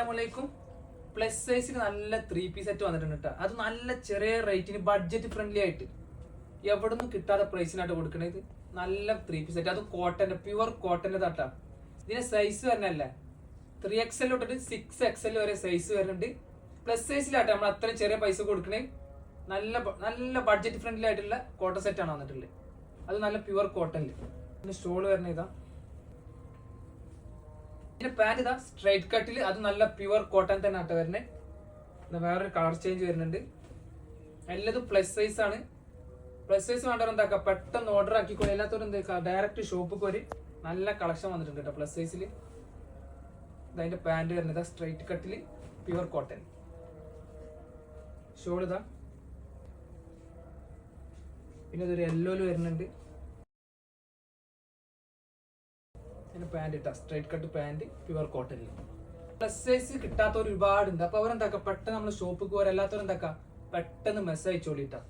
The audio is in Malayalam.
അസ്സലാമലൈക്കും. പ്ലസ് സൈസിൽ നല്ല 3 പീസ് സെറ്റ് വന്നിട്ടുണ്ട് കേട്ടോ. അത് നല്ല ചെറിയ റേറ്റിന് ബഡ്ജറ്റ് ഫ്രണ്ട്ലി ആയിട്ട് എവിടെ നിന്നും കിട്ടാത്ത പ്രൈസിനായിട്ട് കൊടുക്കണത്. നല്ല 3 പീസ് സെറ്റ്, അത് കോട്ടന്റെ പ്യുവർ കോട്ടന്റെ തട്ടാ. ഇതിന്റെ സൈസ് വരണല്ലേ 3XL തൊട്ടിട്ട് 6XL വരെ സൈസ് വരുന്നുണ്ട്. പ്ലസ് സൈസിലാട്ടെ നമ്മൾ അത്രയും ചെറിയ പൈസ കൊടുക്കണേ. നല്ല നല്ല ബഡ്ജറ്റ് ഫ്രണ്ട്ലി ആയിട്ടുള്ള കോട്ടൺ സെറ്റ് ആണ് വന്നിട്ടുള്ളത്. അത് നല്ല പ്യുവർ കോട്ടണില്. പിന്നെ സ്റ്റോൾ വരുന്ന ഇതാ. പിന്നെ പാന്റ് ഇതാ സ്ട്രൈറ്റ് കട്ടിൽ, അത് നല്ല പ്യുവർ കോട്ടൺ തന്നെ ആട്ട വരുന്നത്. വേറൊരു കളർ ചേഞ്ച് വരുന്നുണ്ട്. എല്ലാതും പ്ലസ് സൈസ് ആണ്. പ്ലസ് സൈസ് വേണ്ടവർ എന്താക്കുക, പെട്ടെന്ന് ഓർഡർ ആക്കിക്കോളി. എല്ലാത്തവരും എന്താ ഡയറക്റ്റ് ഷോപ്പിൽ ഒരു നല്ല കളക്ഷൻ വന്നിട്ടുണ്ട് കേട്ടോ പ്ലസ് സൈസിൽ. അതിന്റെ പാന്റ് വരുന്നത് സ്ട്രൈറ്റ് കട്ടിൽ പ്യുവർ കോട്ടൺ. ഷോൾ ഇതാ. പിന്നെ ഇതൊരു യെല്ലോയിൽ വരുന്നുണ്ട്. പാന്റ് ഇട്ടാ സ്ട്രൈറ്റ് കട്ട് പാന്റ് പ്യുവർ കോട്ടണിൽ. പ്ലസ് സൈസ് കിട്ടാത്തവർ ഒരുപാടുണ്ട്. അപ്പൊ അവരെന്താക്കാം, പെട്ടെന്ന് നമ്മൾ ഷോപ്പിൽ പോരാ. എല്ലാത്തവരും എന്താക്കാം, പെട്ടെന്ന് മെസ്സേജ് അയച്ചോളിട്ടാ.